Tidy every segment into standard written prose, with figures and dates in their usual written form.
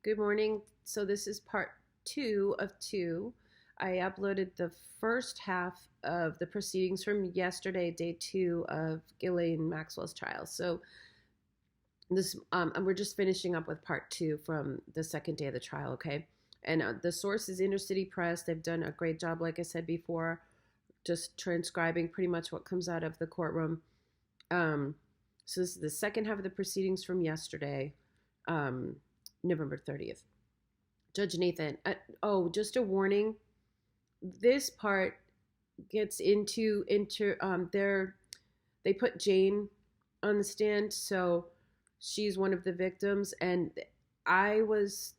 Good morning. So this is part 2 of 2. I uploaded the first half of the proceedings from yesterday, day 2 of Ghislaine Maxwell's trial. So this and we're just finishing up with part 2 from the second day of the trial, okay? And the source is Intercity Press. They've done a great job, like I said before, just transcribing pretty much what comes out of the courtroom. So this is the second half of the proceedings from yesterday. November 30th. Judge Nathan, just a warning. This part gets into they put Jane on the stand, so she's one of the victims, and I was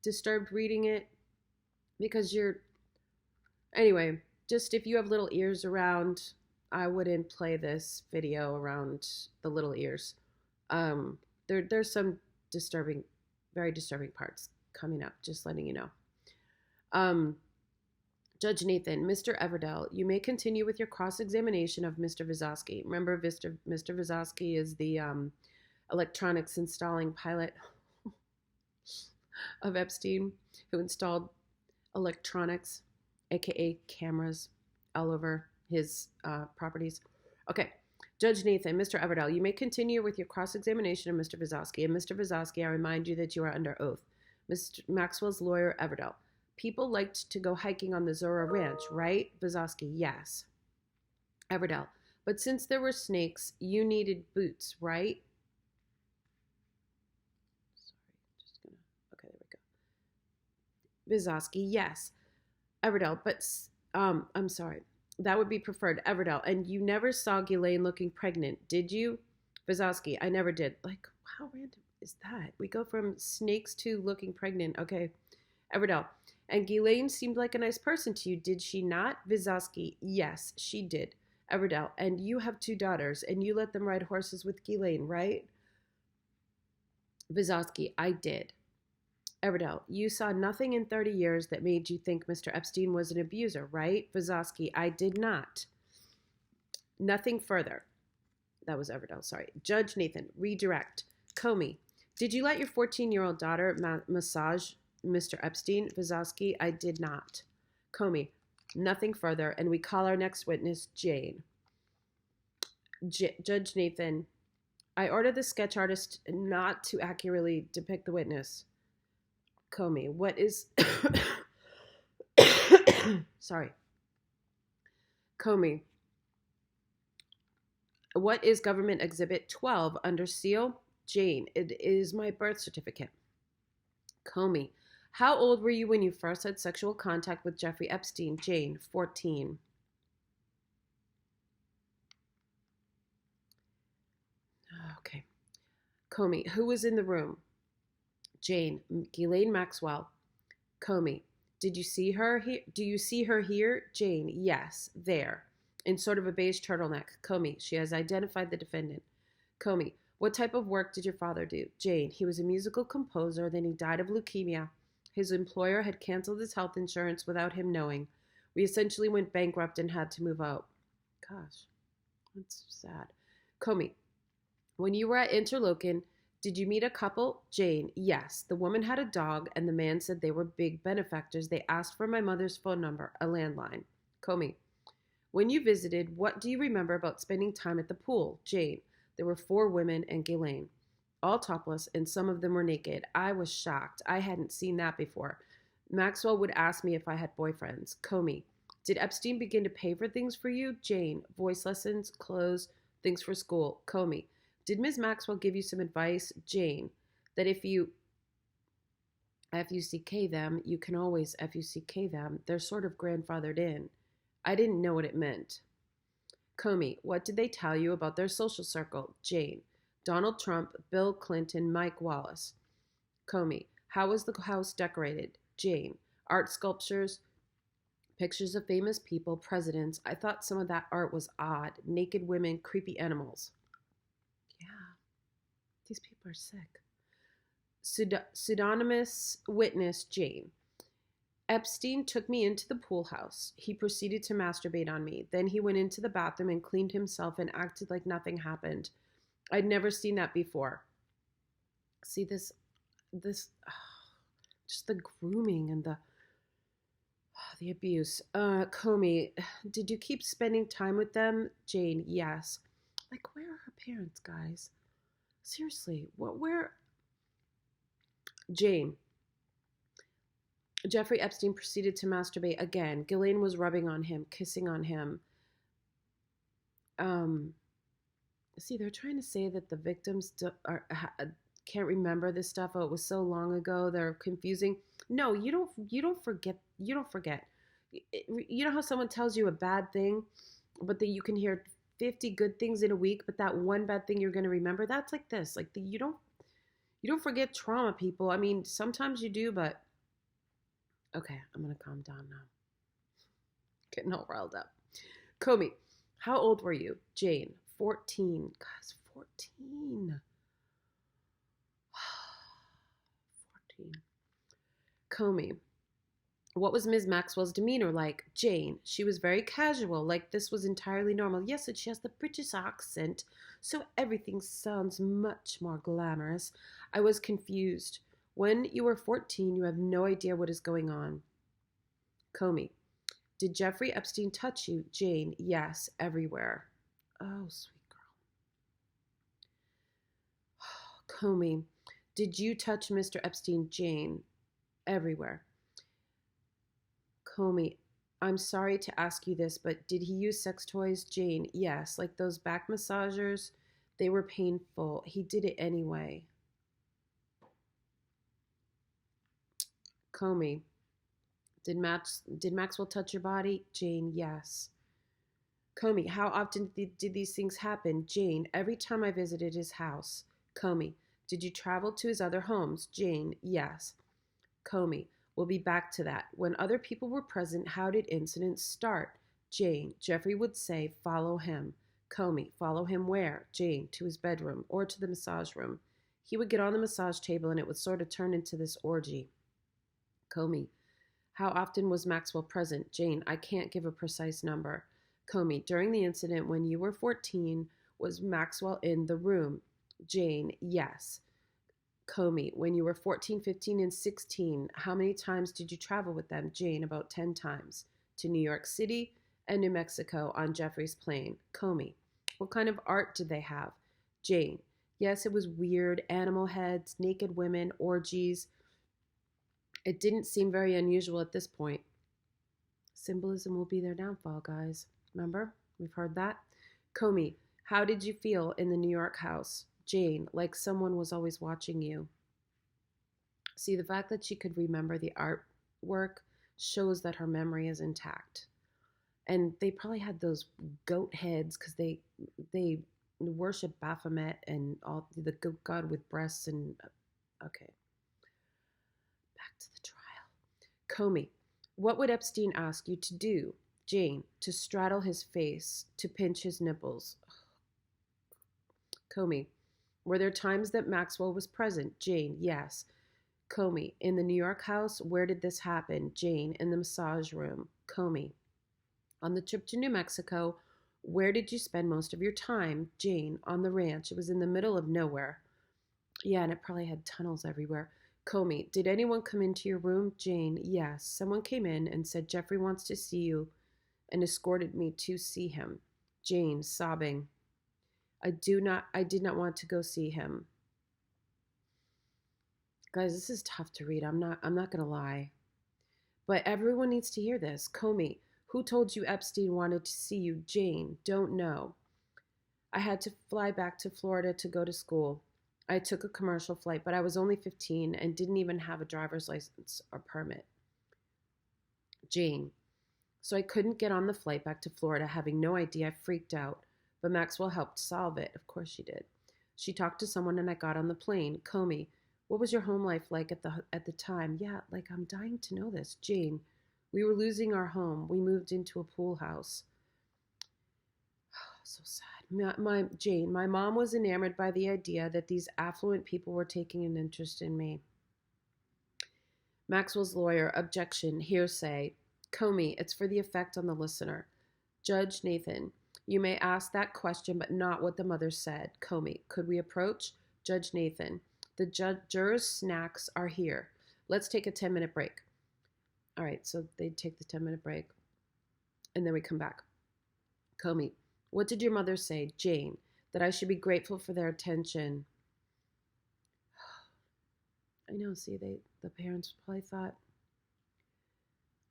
disturbed reading it because anyway, just if you have little ears around, I wouldn't play this video around the little ears. There's some very disturbing parts coming up, just letting you know. Judge Nathan, Mr. Everdell, you may continue with your cross-examination of Mr. Vizosky. Remember, Mr. Vizosky is the electronics installing pilot of Epstein, who installed electronics, aka cameras, all over his properties. Okay. Judge Nathan, Mr. Everdell, you may continue with your cross-examination of Mr. Vizosky. And Mr. Vizosky, I remind you that you are under oath. Mr. Maxwell's lawyer, Everdell. People liked to go hiking on the Zora Ranch, right? Vizosky, yes. Everdell, but since there were snakes, you needed boots, right? Okay, there we go. Vizosky, yes. Everdell, but, I'm sorry. That would be preferred. Everdell, and you never saw Ghislaine looking pregnant, did you? Vizosky, I never did. Like, how random is that? We go from snakes to looking pregnant. Okay. Everdell, and Ghislaine seemed like a nice person to you, did she not? Vizosky, yes, she did. Everdell, and you have 2 daughters, and you let them ride horses with Ghislaine, right? Vizosky, I did. Everdell, you saw nothing in 30 years that made you think Mr. Epstein was an abuser, right? Vizosky, I did not. Nothing further. That was Everdell, sorry. Judge Nathan, redirect. Comey, did you let your 14-year-old daughter massage Mr. Epstein? Vizosky, I did not. Comey, nothing further, and we call our next witness Jane. Judge Nathan, I ordered the sketch artist not to accurately depict the witness. Comey, what is sorry. Comey, what is government exhibit 12 under seal? Jane, it is my birth certificate. Comey, how old were you when you first had sexual contact with Jeffrey Epstein? Jane, 14. Okay. Comey, who was in the room? Jane, Ghislaine Maxwell. Comey, did you see her here? Do you see her here? Jane, yes, there, in sort of a beige turtleneck. Comey, she has identified the defendant. Comey, what type of work did your father do? Jane, he was a musical composer, then he died of leukemia. His employer had canceled his health insurance without him knowing. We essentially went bankrupt and had to move out. Gosh, that's sad. Comey, when you were at Interlochen, did you meet a couple? Jane, yes. The woman had a dog, and the man said they were big benefactors. They asked for my mother's phone number, a landline. Comey, when you visited, what do you remember about spending time at the pool? Jane, there were 4 women and Ghislaine, all topless, and some of them were naked. I was shocked. I hadn't seen that before. Maxwell would ask me if I had boyfriends. Comey, did Epstein begin to pay for things for you? Jane, voice lessons, clothes, things for school. Comey, did Ms. Maxwell give you some advice? Jane, that if you FUCK them, you can always FUCK them. They're sort of grandfathered in. I didn't know what it meant. Comey, what did they tell you about their social circle? Jane, Donald Trump, Bill Clinton, Mike Wallace. Comey, how was the house decorated? Jane, art sculptures, pictures of famous people, presidents. I thought some of that art was odd. Naked women, creepy animals. These people are sick. Pseudonymous witness Jane. Epstein took me into the pool house. He proceeded to masturbate on me. Then he went into the bathroom and cleaned himself and acted like nothing happened. I'd never seen that before. See this, Just the grooming and the abuse. Comey, did you keep spending time with them? Jane, yes. Like, where are her parents, guys? Seriously, where? Jane, Jeffrey Epstein proceeded to masturbate again. Ghislaine was rubbing on him, kissing on him. See, they're trying to say that the victims can't remember this stuff. Oh, it was so long ago. They're confusing. No, you don't forget. You don't forget. You know how someone tells you a bad thing, but that you can hear 50 good things in a week, but that one bad thing you're going to remember? That's like this. Like you don't forget trauma, people. I mean, sometimes you do, but okay, I'm going to calm down now. Getting all riled up. Comey, how old were you? Jane, 14. Guys, 14. 14. Comey, what was Ms. Maxwell's demeanor like? Jane, she was very casual, like this was entirely normal. Yes, and she has the British accent, so everything sounds much more glamorous. I was confused. When you were 14, you have no idea what is going on. Comey, did Jeffrey Epstein touch you? Jane, yes, everywhere. Oh, sweet girl. Comey, did you touch Mr. Epstein? Jane, everywhere. Comey, I'm sorry to ask you this, but did he use sex toys? Jane, yes, like those back massagers. They were painful. He did it anyway. Comey, did Maxwell touch your body? Jane, yes. Comey, how often did these things happen? Jane, every time I visited his house. Comey, did you travel to his other homes? Jane, yes. Comey, we'll be back to that. When other people were present, how did incidents start? Jane, Jeffrey would say, follow him. Comey, follow him where? Jane, to his bedroom or to the massage room. He would get on the massage table and it would sort of turn into this orgy. Comey, how often was Maxwell present? Jane, I can't give a precise number. Comey, during the incident when you were 14, was Maxwell in the room? Jane, yes. Comey, when you were 14, 15, and 16, how many times did you travel with them? Jane, about 10 times. To New York City and New Mexico on Jeffrey's plane. Comey, what kind of art did they have? Jane, yes, it was weird, animal heads, naked women, orgies. It didn't seem very unusual at this point. Symbolism will be their downfall, guys. Remember? We've heard that. Comey, how did you feel in the New York house? Jane, like someone was always watching you. See, the fact that she could remember the artwork shows that her memory is intact. And they probably had those goat heads because they worship Baphomet and all the goat god with breasts and okay. Back to the trial. Comey, what would Epstein ask you to do? Jane, to straddle his face, to pinch his nipples. Comey, were there times that Maxwell was present? Jane, yes. Comey, in the New York house, where did this happen? Jane, in the massage room. Comey, on the trip to New Mexico, where did you spend most of your time? Jane, on the ranch. It was in the middle of nowhere. Yeah, and it probably had tunnels everywhere. Comey, did anyone come into your room? Jane, yes. Someone came in and said Jeffrey wants to see you and escorted me to see him. Jane, sobbing. I did not want to go see him. Guys, this is tough to read. I'm not gonna lie. But everyone needs to hear this. Comey, who told you Epstein wanted to see you? Jane, don't know. I had to fly back to Florida to go to school. I took a commercial flight, but I was only 15 and didn't even have a driver's license or permit. Jane, so I couldn't get on the flight back to Florida, having no idea. I freaked out, but Maxwell helped solve it. Of course she did. She talked to someone and I got on the plane. Comey, what was your home life like at the time? Yeah, like I'm dying to know this. Jane, we were losing our home. We moved into a pool house. So sad. Jane, my mom was enamored by the idea that these affluent people were taking an interest in me. Maxwell's lawyer, objection, hearsay. Comey, it's for the effect on the listener. Judge Nathan, you may ask that question, but not what the mother said. Comey, could we approach? Judge Nathan, the jurors' snacks are here. Let's take a 10-minute break. All right, so they take the 10-minute break, and then we come back. Comey, what did your mother say? Jane, that I should be grateful for their attention. I know, see, the parents probably thought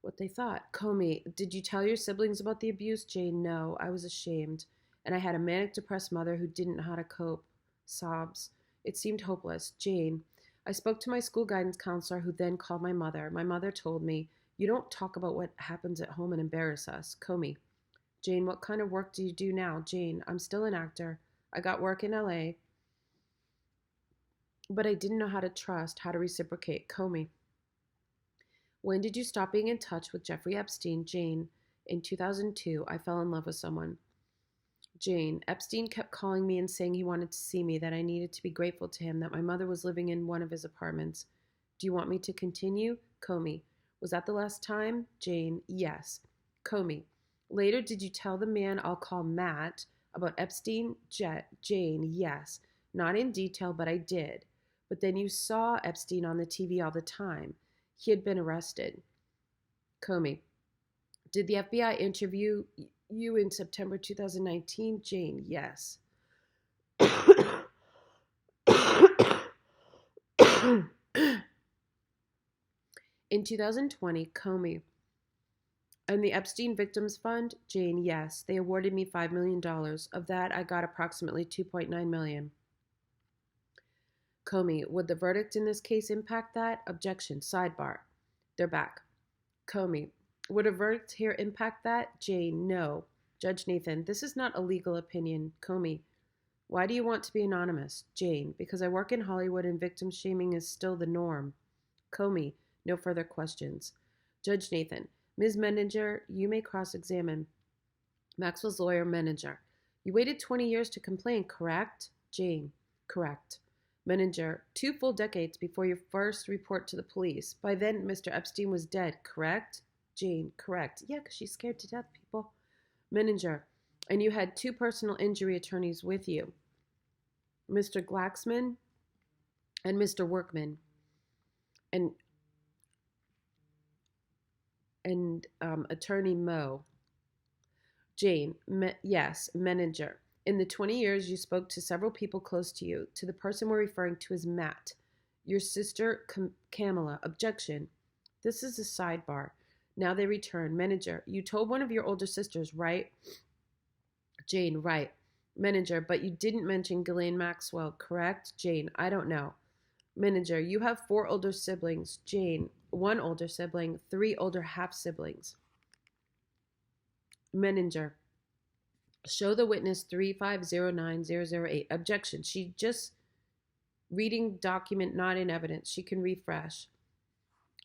what they thought. Comey, did you tell your siblings about the abuse? Jane, no, I was ashamed. And I had a manic depressed mother who didn't know how to cope. Sobs. It seemed hopeless. Jane, I spoke to my school guidance counselor who then called my mother. My mother told me, you don't talk about what happens at home and embarrass us. Comey, Jane, what kind of work do you do now? Jane, I'm still an actor. I got work in LA, but I didn't know how to trust, how to reciprocate. Comey, when did you stop being in touch with Jeffrey Epstein? Jane, in 2002, I fell in love with someone. Jane, Epstein kept calling me and saying he wanted to see me, that I needed to be grateful to him, that my mother was living in one of his apartments. Do you want me to continue? Comey, was that the last time? Jane, yes. Comey, later did you tell the man I'll call Matt about Epstein? Jane, yes. Not in detail, but I did. But then you saw Epstein on the TV all the time. He had been arrested. Comey, did the FBI interview you in September 2019? Jane, yes. In 2020, Comey, and the Epstein Victims Fund? Jane, yes. They awarded me $5 million. Of that, I got approximately $2.9 million. Comey, would the verdict in this case impact that? Objection. Sidebar. They're back. Comey, would a verdict here impact that? Jane, no. Judge Nathan, this is not a legal opinion. Comey, why do you want to be anonymous? Jane, because I work in Hollywood and victim shaming is still the norm. Comey, no further questions. Judge Nathan, Ms. Menninger, you may cross-examine. Maxwell's lawyer, Menninger, you waited 20 years to complain, correct? Jane, correct. Menninger, 2 full decades before your first report to the police. By then, Mr. Epstein was dead, correct? Jane, correct. Yeah, because she's scared to death, people. Menninger, and you had 2 personal injury attorneys with you, Mr. Glaxman and Mr. Workman, and Attorney Moe. Jane, yes, Menninger. In the 20 years, you spoke to several people close to you. To the person we're referring to as Matt. Your sister, Kamala. Objection. This is a sidebar. Now they return. Menninger, you told one of your older sisters, right? Jane, right. Menninger, but you didn't mention Ghislaine Maxwell, correct? Jane, I don't know. Menninger, you have 4 older siblings. Jane, 1 older sibling, 3 older half-siblings. Menninger, show the witness 3509008. Objection. She just reading document not in evidence. She can refresh.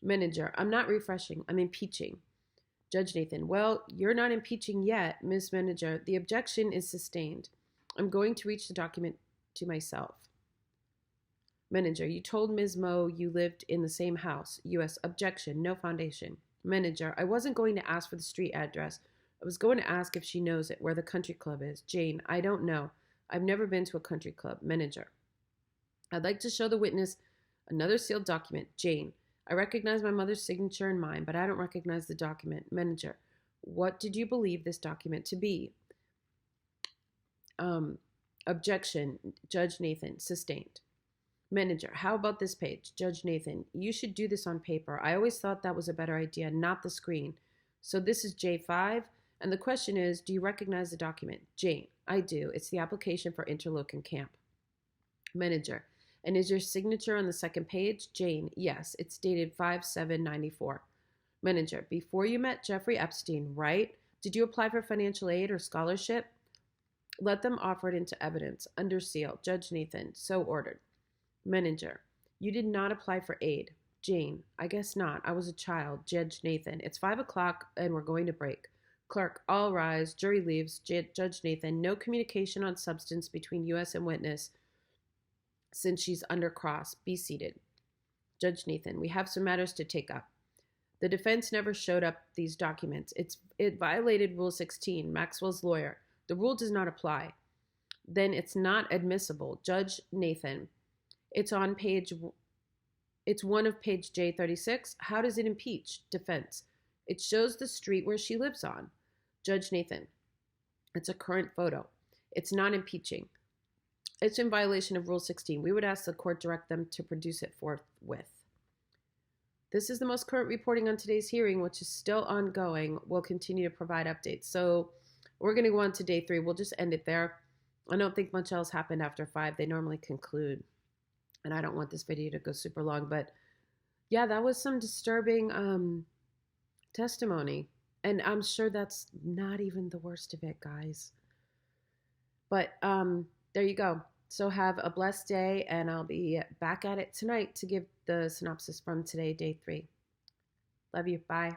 Menninger, I'm not refreshing. I'm impeaching. Judge Nathan, well, you're not impeaching yet, Ms. Menninger. The objection is sustained. I'm going to reach the document to myself. Menninger, you told Ms. Moe you lived in the same house. U.S. Objection. No foundation. Menninger, I wasn't going to ask for the street address. I was going to ask if she knows it, where the country club is. Jane, I don't know. I've never been to a country club. Menninger, I'd like to show the witness another sealed document. Jane, I recognize my mother's signature and mine, but I don't recognize the document. Menninger, what did you believe this document to be? Objection. Judge Nathan, sustained. Menninger, how about this page? Judge Nathan, you should do this on paper. I always thought that was a better idea, not the screen. So this is J5, and the question is, do you recognize the document? Jane, I do. It's the application for interlochen camp. Menninger, and is your signature on the second page? Jane, yes. It's dated 5/7/94. Menninger, before you met Jeffrey Epstein, right? Did you apply for financial aid or scholarship? Let them offer it into evidence. Under seal. Judge Nathan, so ordered. Menninger, you did not apply for aid. Jane, I guess not. I was a child. Judge Nathan, it's 5 o'clock and we're going to break. Clerk, all rise. Jury leaves. Judge Nathan, no communication on substance between U.S. and witness since she's under cross. Be seated. Judge Nathan, we have some matters to take up. The defense never showed up these documents. It violated Rule 16, Maxwell's lawyer. The rule does not apply. Then it's not admissible. Judge Nathan, it's on page It's one of page J36. How does it impeach? Defense. It shows the street where she lives on. Judge Nathan. It's a current photo. It's not impeaching. It's in violation of Rule 16. We would ask the court direct them to produce it forthwith. This is the most current reporting on today's hearing, which is still ongoing. We'll continue to provide updates. So we're going to go on to day 3. We'll just end it there. I don't think much else happened after 5. They normally conclude. And I don't want this video to go super long. But yeah, that was some disturbing testimony. And I'm sure that's not even the worst of it, guys. But there you go. So have a blessed day, and I'll be back at it tonight to give the synopsis from today, day 3. Love you. Bye.